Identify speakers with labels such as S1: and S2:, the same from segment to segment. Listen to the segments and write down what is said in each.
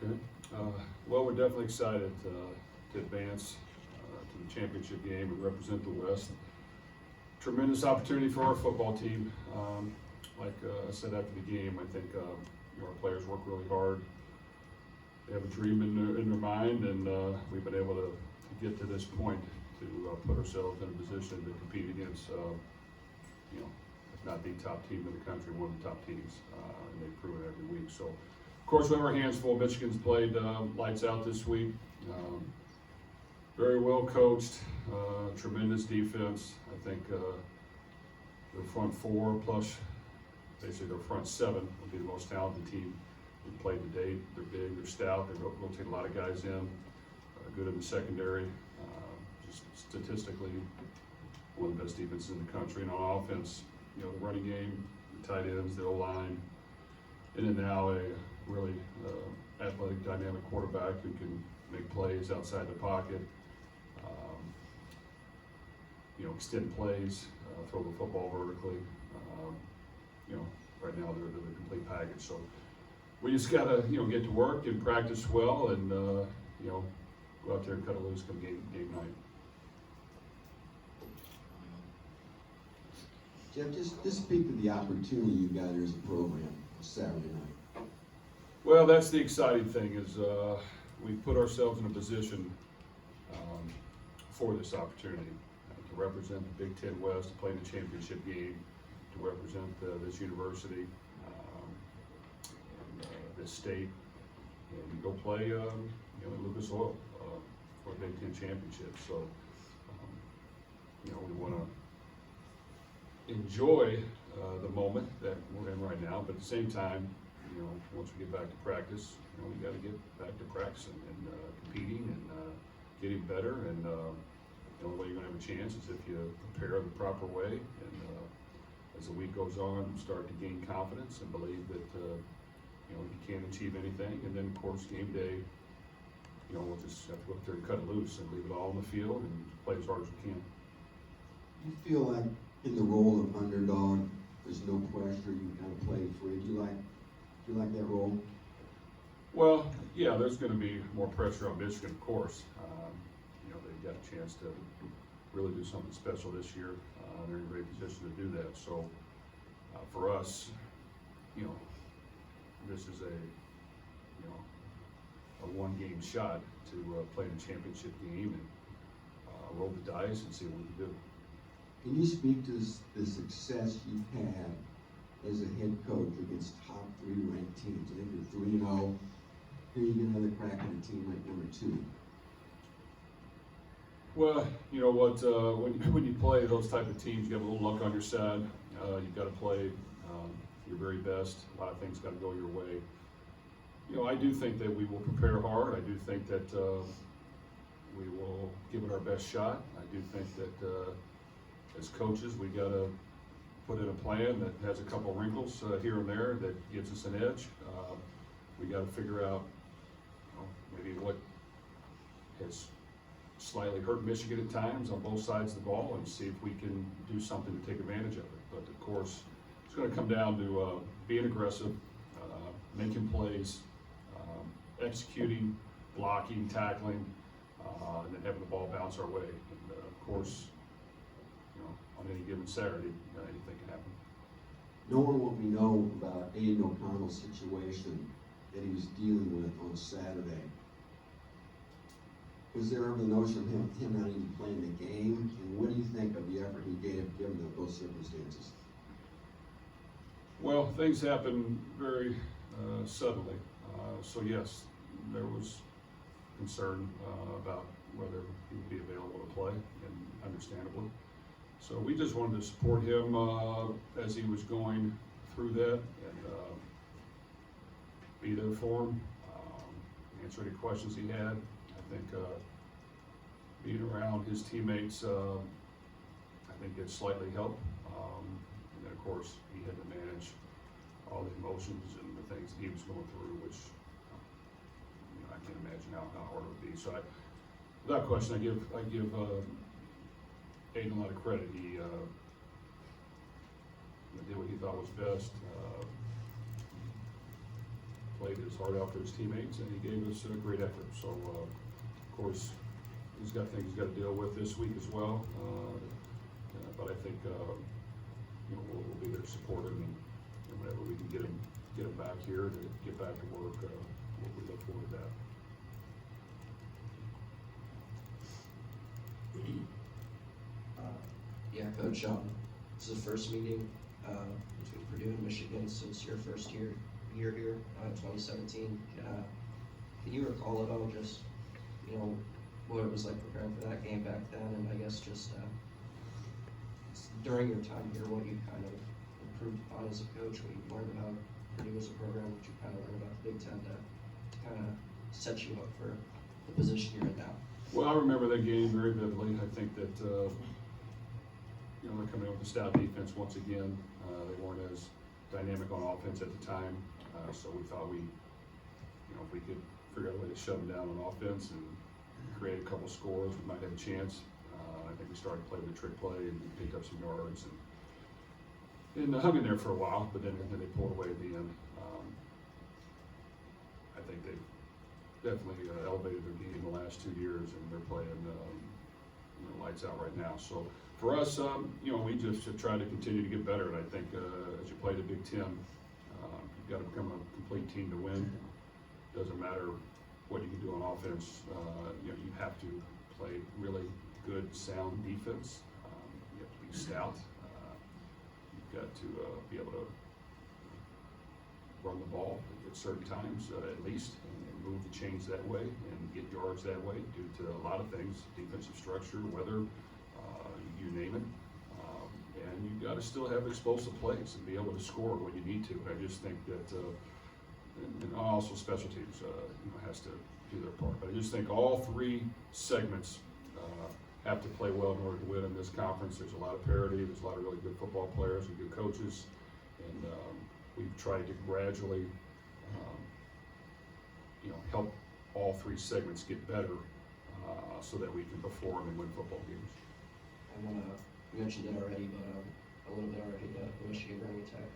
S1: Okay. Well, we're definitely excited to advance to the championship game and represent the West. Tremendous opportunity for our football team. Like I said after the game, I think our players work really hard. They have a dream in their mind, and we've been able to get to this point to put ourselves in a position to compete against, if not the top team in the country, one of the top teams, and they prove it every week. So, of course, we have our hands full. Michigan's played lights out this week. Very well coached, tremendous defense. I think their front four plus basically their front seven will be the most talented team we've played to date. They're big, they're stout, they rotate a lot of guys in, good in the secondary. Just statistically, one of the best defenses in the country. And on offense, the running game, the tight ends, the O-line, and then now a really athletic, dynamic quarterback who can make plays outside the pocket, extend plays, throw the football vertically. Right now they're the complete package. So we just gotta, get to work and practice well, and go out there and cut it loose come game night.
S2: Jeff, just speak to the opportunity you got here as a program Saturday night.
S1: Well, that's the exciting thing is we put ourselves in a position for this opportunity to represent the Big Ten West, to play in the championship game, to represent this university, and this state, and go play in Lucas Oil for a Big Ten championship. So, we want to enjoy the moment that we're in right now, but at the same time, once we get back to practice, we got to get back to practicing and competing and getting better. And the only way you're going to have a chance is if you prepare the proper way. And as the week goes on, start to gain confidence and believe that you can achieve anything. And then, of course, game day, we'll just have to go up there and cut it loose and leave it all on the field and play as hard as we can.
S2: You feel like in the role of underdog, there's no pressure, you kind of play free. Do you like that role?
S1: Well, yeah, there's going to be more pressure on Michigan, of course. They've got a chance to really do something special this year. They're in a great position to do that. So for us, this is a one-game shot to play in a championship game and roll the dice and see what we can do.
S2: Can you speak to the success you've had as a head coach against top 3 ranked teams? I think you're 3-0. Here you get another crack at a team like number 2.
S1: Well, you know what? When you play those type of teams, you have a little luck on your side. You've got to play your very best. A lot of things got to go your way. I do think that we will prepare hard. I do think that we will give it our best shot. I do think that as coaches, we got to put in a plan that has a couple wrinkles here and there that gives us an edge. We got to figure out maybe what has slightly hurt Michigan at times on both sides of the ball and see if we can do something to take advantage of it. But of course, it's going to come down to being aggressive, making plays, executing, blocking, tackling, and then having the ball bounce our way. And of course, on any given Saturday, anything can happen.
S2: Knowing what we know about Aidan O'Connell's situation that he was dealing with on Saturday, was there ever the notion of him not even playing the game? And what do you think of the effort he gave given those circumstances?
S1: Well, things happen very suddenly. So yes, there was concern about whether he would be available to play, and understandably. So we just wanted to support him as he was going through that and be there for him, answer any questions he had. I think being around his teammates, I think it slightly helped. And then of course he had to manage all the emotions and the things that he was going through, which I can't imagine how hard it would be. So without question, I give Aidan a lot of credit. He did what he thought was best. played his heart out for his teammates, and he gave us a great effort. So, of course, he's got things he's got to deal with this week as well. But I think we'll be there to support him, and whenever we can get him back here to get back to work, we look forward to that.
S3: Yeah, Coach, this is the first meeting between Purdue and Michigan since your first year here, 2017. Can you recall at all just, what it was like preparing for that game back then, and I guess just during your time here, what you kind of improved upon as a coach, what you learned about Purdue as a program, what you kind of learned about the Big Ten to kind of set you up for the position you're in now?
S1: Well, I remember that game very vividly. I think that, they're coming up with a stout defense once again. They weren't as dynamic on offense at the time, so we thought if we could figure out a way to shut them down on offense and create a couple scores, we might have a chance. I think we started playing the trick play and picked up some yards and hung in there for a while, but then they pulled away at the end. I think they've definitely elevated their game in the last 2 years, and they're playing lights out right now. So for us, we just try to continue to get better, and I think as you play the Big Ten, you've got to become a complete team to win. Doesn't matter what you can do on offense. You have to play really good, sound defense. You have to be stout. You've got to be able to run the ball at certain times, at least, and move the chains that way and get yards that way due to a lot of things, defensive structure, weather, you name it. And you've got to still have explosive plays and be able to score when you need to. I just think that, and also special teams, has to do their part. But I just think all three segments have to play well in order to win in this conference. There's a lot of parity. There's a lot of really good football players and good coaches. And we've tried to gradually, help all three segments get better so that we can perform and win football games.
S3: And then, you mentioned it already, but a little bit already, the Michigan running attack.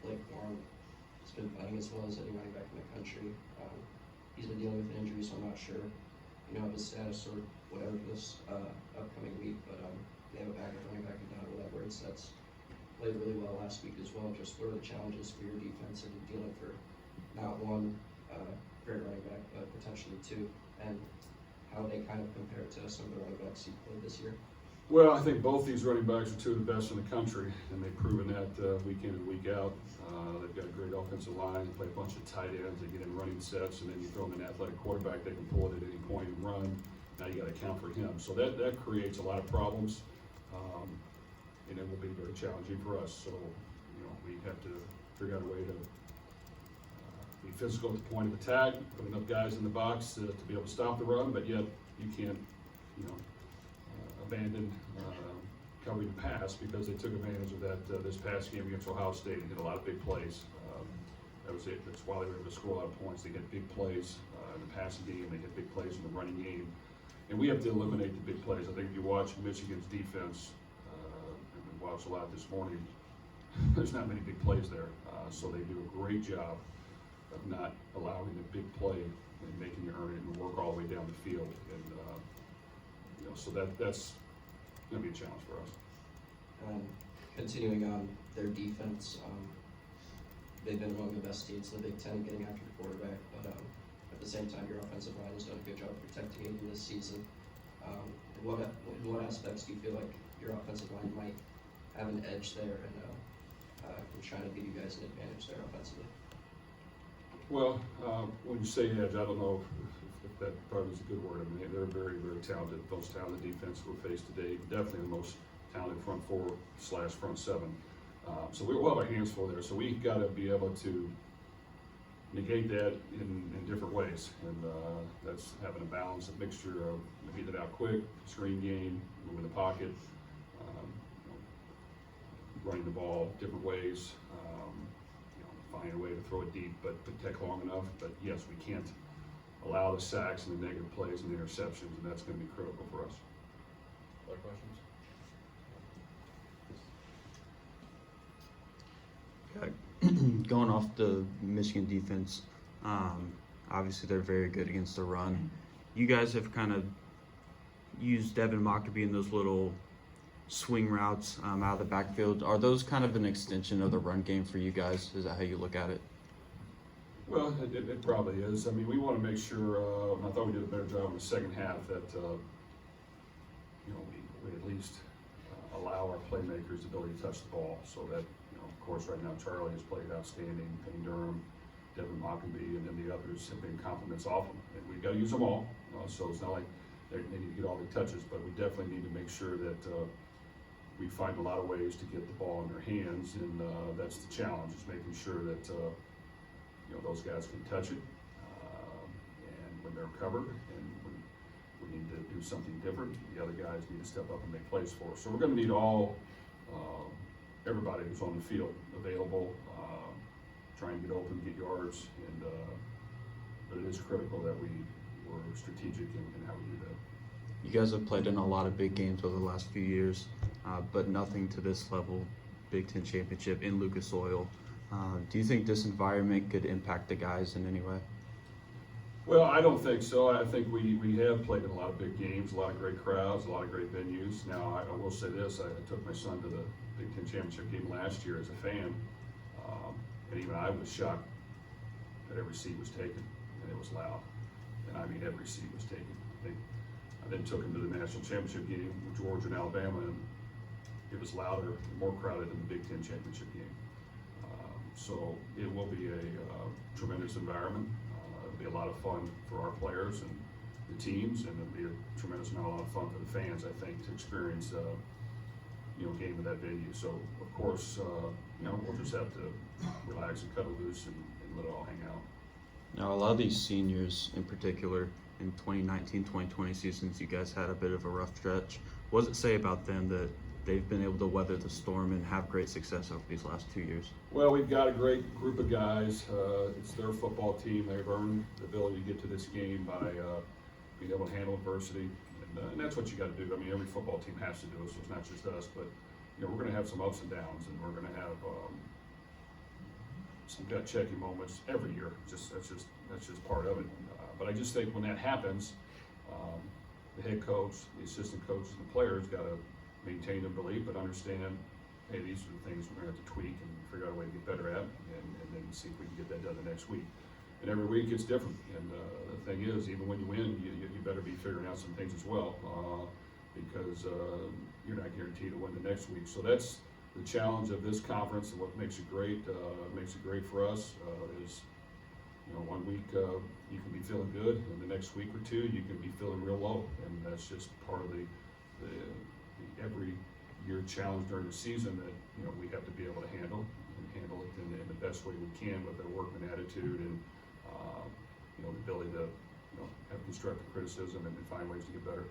S3: Brohm has been playing as well as any running back in the country. He's been dealing with an injury, so I'm not sure, of his status or whatever this upcoming week, but they have a backup running back in Donald Edwards that's played really well last week as well. Just what are the challenges for your defense and dealing for not one great running back, but potentially two, and how they kind of compare to some of the running backs you played this year?
S1: Well, I think both these running backs are two of the best in the country, and they've proven that week in and week out. They've got a great offensive line. They play a bunch of tight ends. They get in running sets, and then you throw them an athletic quarterback. They can pull it at any point and run. Now you got to account for him. So that creates a lot of problems, and it will be very challenging for us. So we have to figure out a way to be physical at the point of attack, put enough guys in the box to be able to stop the run, but yet you can't, abandon covering the pass, because they took advantage of that this past game against Ohio State and did a lot of big plays. That was it. That's why they were able to score a lot of points. They hit big plays in the passing game. They hit big plays in the running game. And we have to eliminate the big plays. I think if you watch Michigan's defense, and we watched a lot this morning, there's not many big plays there. So they do a great job of not allowing the big play and making you earn it and work all the way down the field. And so that's going to be a challenge for us.
S3: Continuing on their defense, they've been among the best teams in the Big Ten getting after the quarterback, but at the same time, your offensive line has done a good job protecting Aidan this season. In what aspects do you feel like your offensive line might have an edge there and trying to give you guys an advantage there offensively?
S1: Well, when you say edge, I don't know if that probably is a good word. I mean, they're very, very talented, most talented defense we've faced today. Definitely the most talented front four / front seven. So we'll have our hands full there. So we've got to be able to negate that in different ways. And that's having a balance, a mixture of getting it out quick, screen game, moving the pocket, running the ball different ways, find a way to throw it deep but protect long enough. But yes, we can't allow the sacks and the negative plays and the interceptions, and that's going to be critical for us.
S4: Other questions? Going off the Michigan defense, obviously they're very good against the run. You guys have kind of used Devin Mockabee in those little swing routes out of the backfield. Are those kind of an extension of the run game for you guys? Is that how you look at it?
S1: Well, it probably is. I mean, we want to make sure, and I thought we did a better job in the second half, that, we at least allow our playmakers the ability to touch the ball, so that, of course, right now Charlie has played outstanding, Payne Durham, Devin Mockabee, and then the others have been compliments off him. And we've got to use them all, so it's not like they need to get all the touches, but we definitely need to make sure that we find a lot of ways to get the ball in their hands, and that's the challenge, is making sure that those guys can touch it, and when they're covered, and when we need to do something different, the other guys need to step up and make plays for us. So we're going to need everybody who's on the field available, try and get open, get yards, and but it is critical that we're strategic in how we do that.
S4: You guys have played in a lot of big games over the last few years, but nothing to this level, Big Ten championship in Lucas Oil. Do you think this environment could impact the guys in any way?
S1: Well, I don't think so. I think we have played in a lot of big games, a lot of great crowds, a lot of great venues. Now, I will say this, I took my son to the Big Ten championship game last year as a fan, and even I was shocked that every seat was taken, and it was loud. And I mean, every seat was taken. I then took him to the national championship game with Georgia and Alabama, and it was louder, more crowded than the Big Ten championship game. So it will be a tremendous environment. It'll be a lot of fun for our players and the teams, and it'll be a tremendous amount of fun for the fans, I think, to experience a game in that venue. So of course, we'll just have to relax and cut it loose and let it all hang out.
S4: Now, a lot of these seniors in particular, in 2019-2020 seasons, you guys had a bit of a rough stretch. What does it say about them that they've been able to weather the storm and have great success over these last 2 years?
S1: Well, we've got a great group of guys. It's their football team. They've earned the ability to get to this game by being able to handle adversity, and that's what you got to do. I mean, every football team has to do it, so it's not just us. But we're going to have some ups and downs, and we're going to have some gut-checking moments every year. That's just part of it. But I just think when that happens, the head coach, the assistant coaches, and the players got to maintain their belief, but understand, hey, these are the things we're going to have to tweak and figure out a way to get better at, and then see if we can get that done the next week. And every week it's different. And the thing is, even when you win, you better be figuring out some things as well, because you're not guaranteed to win the next week. So that's the challenge of this conference, and what makes it great. Makes it great for us is, 1 week you can be feeling good, and the next week or two you can be feeling real low, and that's just part of the every year challenge during the season that we have to be able to handle it in the best way we can with our workman attitude and the ability to have constructive criticism and find ways to get better.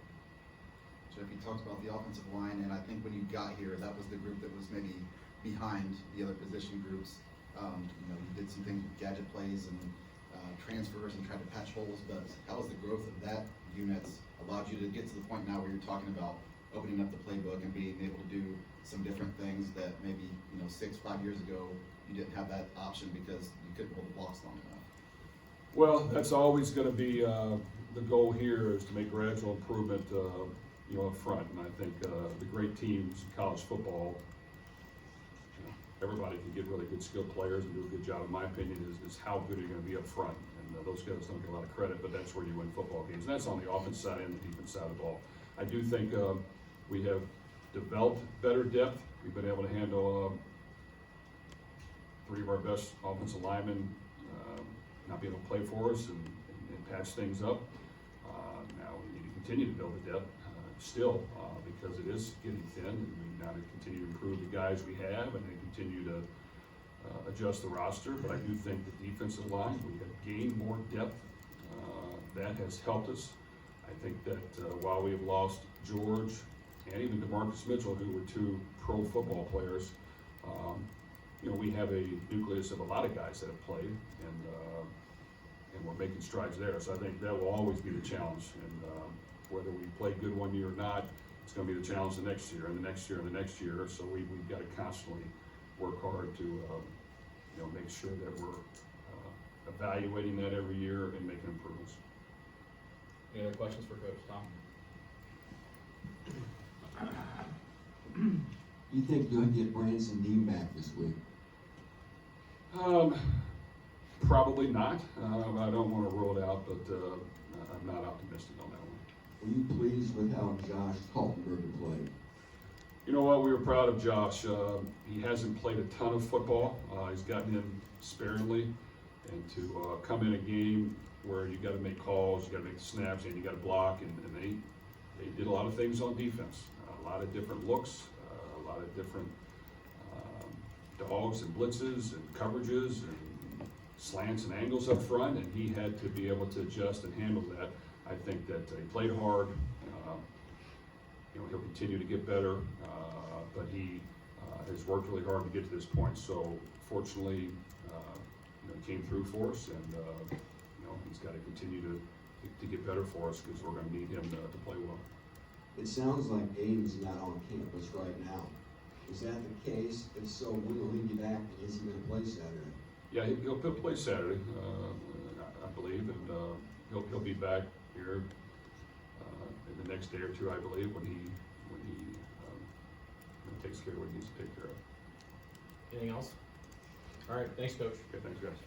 S5: Jeff, you talked about the offensive line, and I think when you got here, that was the group that was maybe behind the other position groups. You did some things with gadget plays and transfers and tried to patch holes, but how was the growth of that unit allowed you to get to the point now where you're talking about opening up the playbook and being able to do some different things that maybe 6-5 years ago you didn't have that option because you couldn't hold the blocks long enough?
S1: Well, that's always going to be the goal here, is to make gradual improvement up front. And I think the great teams in college football, everybody can get really good skilled players and do a good job. In my opinion, is how good are you going to be up front. And those guys don't get a lot of credit, but that's where you win football games. And that's on the offense side and the defense side of the ball. I do think we have developed better depth. We've been able to handle 3 of our best offensive linemen not being able to play for us and patch things up. Now we need to continue to build the depth still because it is getting thin, and we now continue to improve the guys we have and then continue to adjust the roster. But I do think the defensive line, we have gained more depth. That has helped us. I think that while we have lost George and even DeMarcus Mitchell, who were 2 pro football players, we have a nucleus of a lot of guys that have played, and we're making strides there. So I think that will always be the challenge. And whether we play good 1 year or not, it's going to be the challenge the next year and the next year and the next year. So we've got to constantly work hard to make sure that we're evaluating that every year and making improvements.
S6: Any other questions for Coach Tom?
S2: You think you'll get Branson Dean back this week?
S1: Probably not. I don't want to rule it out, but I'm not optimistic on that one.
S2: Were you pleased with how Josh Kaltenberger played?
S1: You know what? We were proud of Josh. He hasn't played a ton of football. He's gotten in sparingly, and to come in a game where you got to make calls, you got to make the snaps, and you got to block, and they did a lot of things on defense. A lot of different looks, a lot of different dogs and blitzes and coverages and slants and angles up front, and he had to be able to adjust and handle that. I think that he played hard. He'll continue to get better, but he has worked really hard to get to this point. So fortunately, he came through for us, and he's got to continue to get better for us because we're going to need him to play well.
S2: It sounds like Aidan's not on campus right now. Is that the case? If so, when will he be back, and is he going to play Saturday?
S1: Yeah, he'll play Saturday, I believe, and he'll be back here in the next day or two, I believe, when he takes care of what he needs to take care of.
S6: Anything else? All right, thanks, Coach.
S1: Okay, thanks, guys.